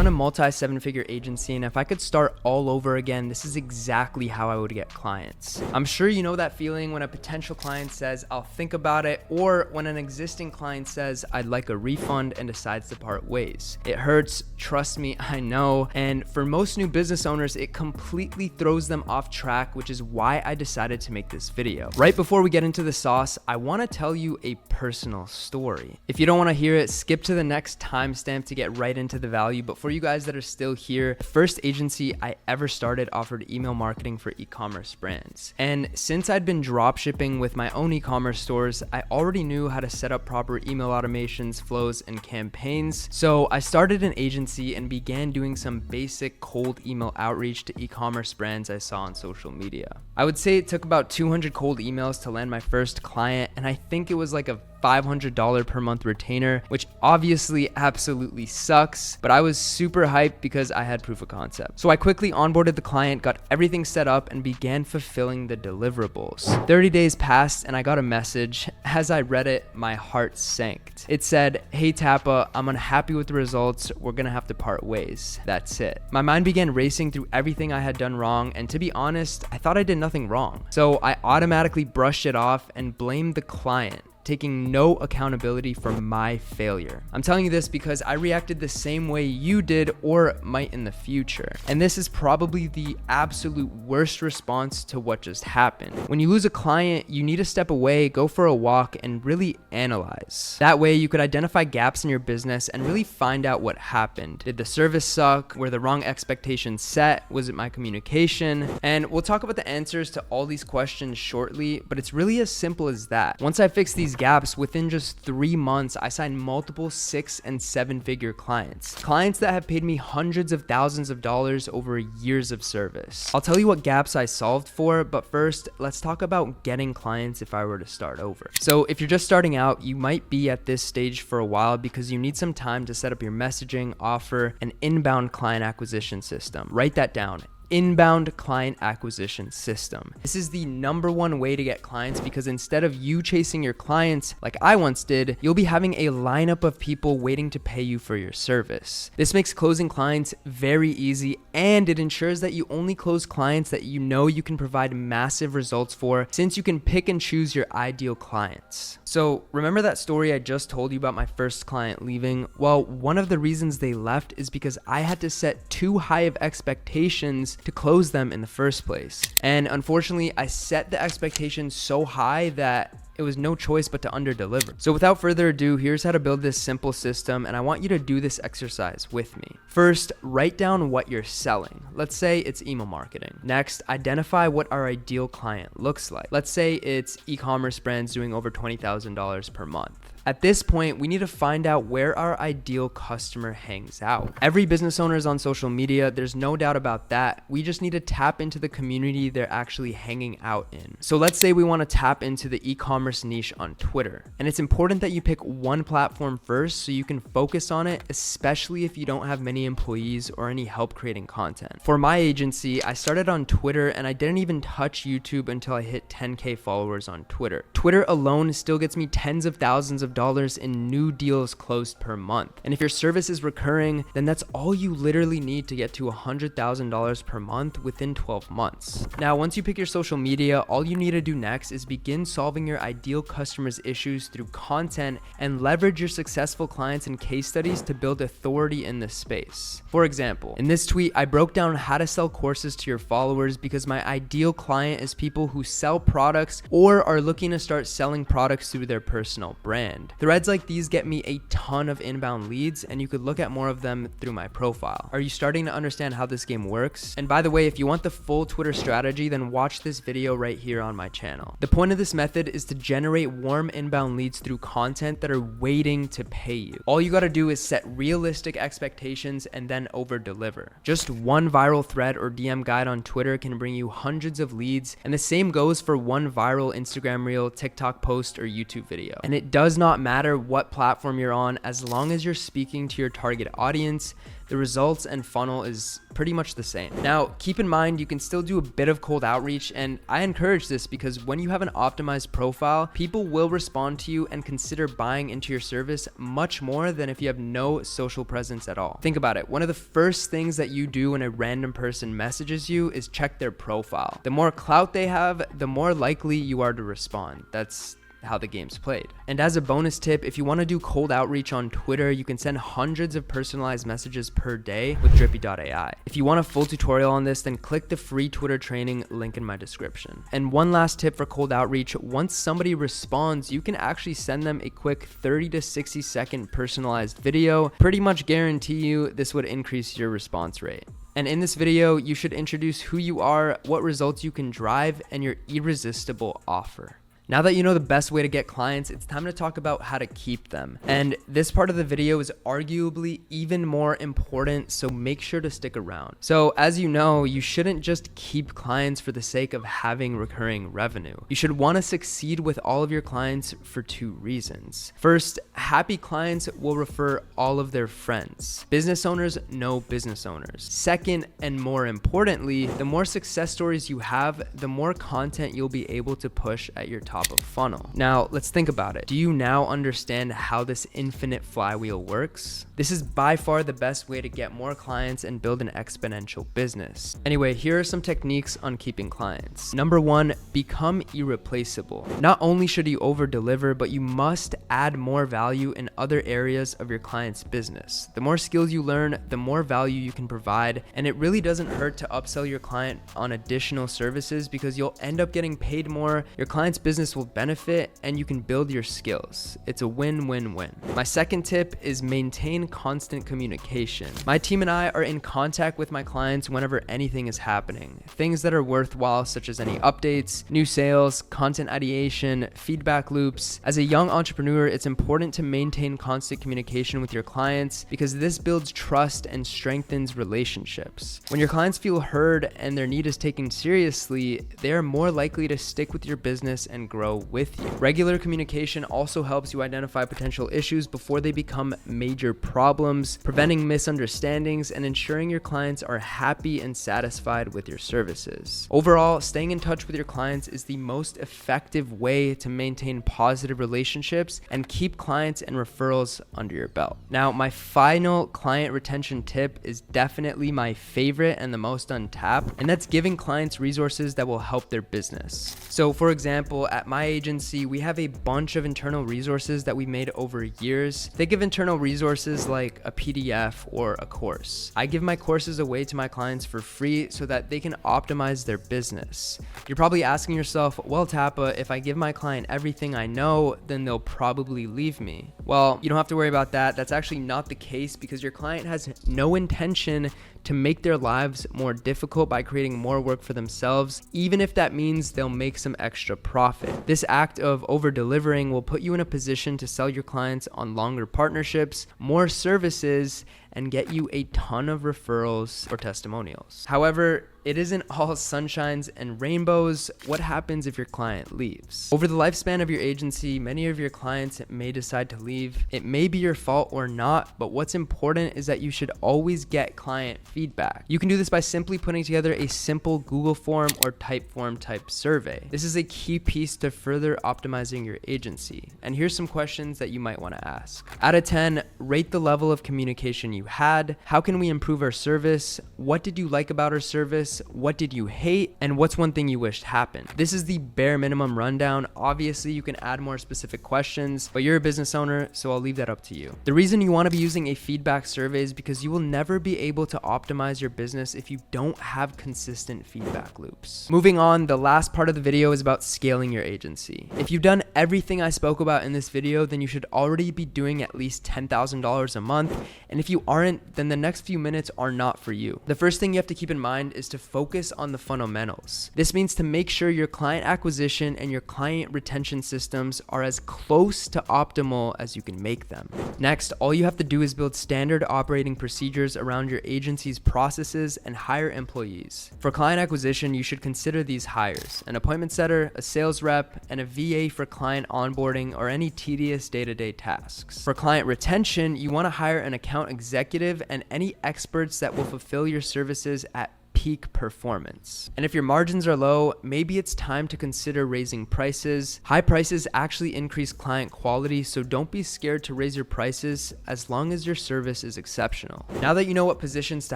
run a multi-7-figure agency, and if I could start all over again, this is exactly how I would get clients. I'm sure you know that feeling when a potential client says, I'll think about it, or when an existing client says, I'd like a refund and decides to part ways. It hurts, trust me, I know. And for most new business owners, it completely throws them off track, which is why I decided to make this video. Right before we get into the sauce, I want to tell you a personal story. If you don't want to hear it, skip to the next timestamp to get right into the value. But for you guys that are still here, the first agency I ever started offered email marketing for e-commerce brands. And since I'd been drop shipping with my own e-commerce stores, I already knew how to set up proper email automations, flows, and campaigns. So I started an agency and began doing some basic cold email outreach to e-commerce brands I saw on social media. I would say it took about 200 cold emails to land my first client, and I think it was like a $500 per month retainer, which obviously absolutely sucks, but I was super hyped because I had proof of concept. So I quickly onboarded the client, got everything set up, and began fulfilling the deliverables. 30 days passed and I got a message. As I read it, my heart sank. It said, "Hey Tappa, I'm unhappy with the results. We're gonna have to part ways. That's it." My mind began racing through everything I had done wrong, and to be honest, I thought I did nothing wrong. So I automatically brushed it off and blamed the client, taking no accountability for my failure. I'm telling you this because I reacted the same way you did or might in the future. And this is probably the absolute worst response to what just happened. When you lose a client, you need to step away, go for a walk, and really analyze. That way you could identify gaps in your business and really find out what happened. Did the service suck? Were the wrong expectations set? Was it my communication? And we'll talk about the answers to all these questions shortly, but it's really as simple as that. Once I fix these gaps, within just 3 months, I signed multiple 6- and 7-figure clients that have paid me hundreds of thousands of dollars over years of service. I'll tell you what gaps I solved for, but first, let's talk about getting clients if I were to start over. So if you're just starting out, you might be at this stage for a while because you need some time to set up your messaging, offer, and inbound client acquisition system. Write that down. Inbound client acquisition system. This is the #1 way to get clients because instead of you chasing your clients like I once did, you'll be having a lineup of people waiting to pay you for your service. This makes closing clients very easy, and it ensures that you only close clients that you know you can provide massive results for, since you can pick and choose your ideal clients. So remember that story I just told you about my first client leaving? Well, one of the reasons they left is because I had to set too high of expectations to close them in the first place. And unfortunately, I set the expectations so high that it was no choice but to underdeliver. So without further ado, here's how to build this simple system, and I want you to do this exercise with me. First, write down what you're selling. Let's say it's email marketing. Next, identify what our ideal client looks like. Let's say it's e-commerce brands doing over $20,000 per month. At this point, we need to find out where our ideal customer hangs out. Every business owner is on social media, there's no doubt about that. We just need to tap into the community they're actually hanging out in. So let's say we want to tap into the e-commerce niche on Twitter. And it's important that you pick one platform first so you can focus on it, especially if you don't have many employees or any help creating content. For my agency, I started on Twitter and I didn't even touch YouTube until I hit 10K followers on Twitter. Twitter alone still gets me tens of thousands of dollars in new deals closed per month. And if your service is recurring, then that's all you literally need to get to $100,000 per month within 12 months. Now, once you pick your social media, all you need to do next is begin solving your ideal customers' issues through content and leverage your successful clients and case studies to build authority in this space. For example, in this tweet, I broke down how to sell courses to your followers because my ideal client is people who sell products or are looking to start selling products through their personal brand. Threads like these get me a ton of inbound leads, and you could look at more of them through my profile. Are you starting to understand how this game works? And by the way, if you want the full Twitter strategy, then watch this video right here on my channel. The point of this method is to generate warm inbound leads through content that are waiting to pay you. All you gotta do is set realistic expectations and then over deliver. Just one viral thread or DM guide on Twitter can bring you hundreds of leads, and the same goes for one viral Instagram reel, TikTok post, or YouTube video. And it does not not matter what platform you're on, as long as you're speaking to your target audience, the results and funnel is pretty much the same. Now, keep in mind, you can still do a bit of cold outreach, and I encourage this because when you have an optimized profile, people will respond to you and consider buying into your service much more than if you have no social presence at all. Think about it. One of the first things that you do when a random person messages you is check their profile. The more clout they have, the more likely you are to respond. That's how the game's played. And as a bonus tip, if you want to do cold outreach on Twitter, you can send hundreds of personalized messages per day with drippy.ai. If you want a full tutorial on this, then click the free Twitter training link in my description. And one last tip for cold outreach, once somebody responds, you can actually send them a quick 30 to 60 second personalized video. Pretty much guarantee you this would increase your response rate. And in this video, you should introduce who you are, what results you can drive, and your irresistible offer. Now that you know the best way to get clients, it's time to talk about how to keep them. And this part of the video is arguably even more important, so make sure to stick around. So as you know, you shouldn't just keep clients for the sake of having recurring revenue. You should want to succeed with all of your clients for two reasons. First, happy clients will refer all of their friends. Business owners know business owners. Second, and more importantly, the more success stories you have, the more content you'll be able to push at your top of funnel. Now, let's think about it. Do you now understand how this infinite flywheel works? This is by far the best way to get more clients and build an exponential business. Anyway, here are some techniques on keeping clients. Number one, become irreplaceable. Not only should you over deliver, but you must add more value in other areas of your client's business. The more skills you learn, the more value you can provide, and it really doesn't hurt to upsell your client on additional services because you'll end up getting paid more, your client's business will benefit, and you can build your skills. It's a win-win-win. My second tip is maintain constant communication. My team and I are in contact with my clients whenever anything is happening. Things that are worthwhile, such as any updates, new sales, content ideation, feedback loops. As a young entrepreneur, it's important to maintain constant communication with your clients because this builds trust and strengthens relationships. When your clients feel heard and their need is taken seriously, they are more likely to stick with your business and grow with you. Regular communication also helps you identify potential issues before they become major problems, preventing misunderstandings and ensuring your clients are happy and satisfied with your services. Overall, staying in touch with your clients is the most effective way to maintain positive relationships and keep clients and referrals under your belt. Now, my final client retention tip is definitely my favorite and the most untapped, and that's giving clients resources that will help their business. So for example, at my agency, we have a bunch of internal resources that we made over years. Think of internal resources like a PDF or a course. I give my courses away to my clients for free so that they can optimize their business. You're probably asking yourself, well, Tappa, if I give my client everything I know, then they'll probably leave me. Well, you don't have to worry about that. That's actually not the case because your client has no intention to make their lives more difficult by creating more work for themselves, even if that means they'll make some extra profit. This act of over-delivering will put you in a position to sell your clients on longer partnerships, more services, and get you a ton of referrals or testimonials. However, it isn't all sunshines and rainbows. What happens if your client leaves? Over the lifespan of your agency, many of your clients may decide to leave. It may be your fault or not, but what's important is that you should always get client feedback. You can do this by simply putting together a simple Google form or Typeform type survey. This is a key piece to further optimizing your agency. And here's some questions that you might want to ask. Out of 10, rate the level of communication you had. How can we improve our service? What did you like about our service? What did you hate? And what's one thing you wished happened? This is the bare minimum rundown. Obviously, you can add more specific questions, but you're a business owner, so I'll leave that up to you. The reason you want to be using a feedback survey is because you will never be able to optimize your business if you don't have consistent feedback loops. Moving on, the last part of the video is about scaling your agency. If you've done everything I spoke about in this video, then you should already be doing at least $10,000 a month. And if you aren't, then the next few minutes are not for you. The first thing you have to keep in mind is to focus on the fundamentals. This means to make sure your client acquisition and your client retention systems are as close to optimal as you can make them. Next, all you have to do is build standard operating procedures around your agency's processes and hire employees. For client acquisition, you should consider these hires: an appointment setter, a sales rep, and a VA for client onboarding or any tedious day-to-day tasks. For client retention, you want to hire an account executive and any experts that will fulfill your services at peak performance. And if your margins are low, maybe it's time to consider raising prices. High prices actually increase client quality, so don't be scared to raise your prices as long as your service is exceptional. Now that you know what positions to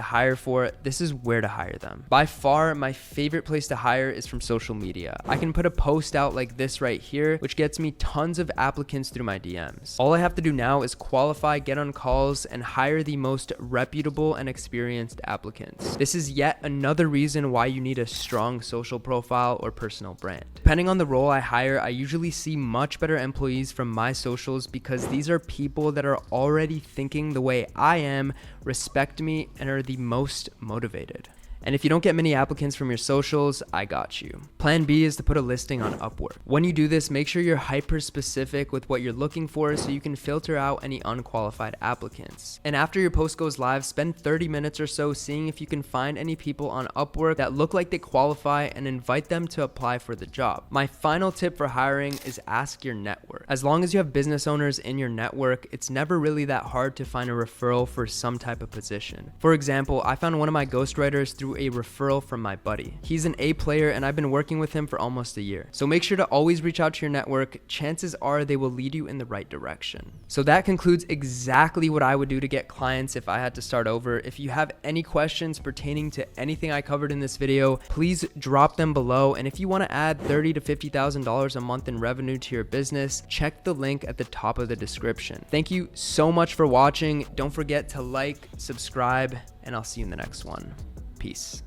hire for, this is where to hire them. By far, my favorite place to hire is from social media. I can put a post out like this right here, which gets me tons of applicants through my DMs. All I have to do now is qualify, get on calls, and hire the most reputable and experienced applicants. This is yet another reason why you need a strong social profile or personal brand. Depending on the role I hire, I usually see much better employees from my socials because these are people that are already thinking the way I am, respect me, and are the most motivated. And if you don't get many applicants from your socials, I got you. Plan B is to put a listing on Upwork. When you do this, make sure you're hyper specific with what you're looking for so you can filter out any unqualified applicants. And after your post goes live, spend 30 minutes or so seeing if you can find any people on Upwork that look like they qualify and invite them to apply for the job. My final tip for hiring is ask your network. As long as you have business owners in your network, it's never really that hard to find a referral for some type of position. For example, I found one of my ghostwriters through a referral from my buddy. He's an A player and I've been working with him for almost a year. So make sure to always reach out to your network. Chances are they will lead you in the right direction. So that concludes exactly what I would do to get clients if I had to start over. If you have any questions pertaining to anything I covered in this video, please drop them below. And if you want to add $30,000 to $50,000 a month in revenue to your business, check the link at the top of the description. Thank you so much for watching. Don't forget to like, subscribe, and I'll see you in the next one. Peace.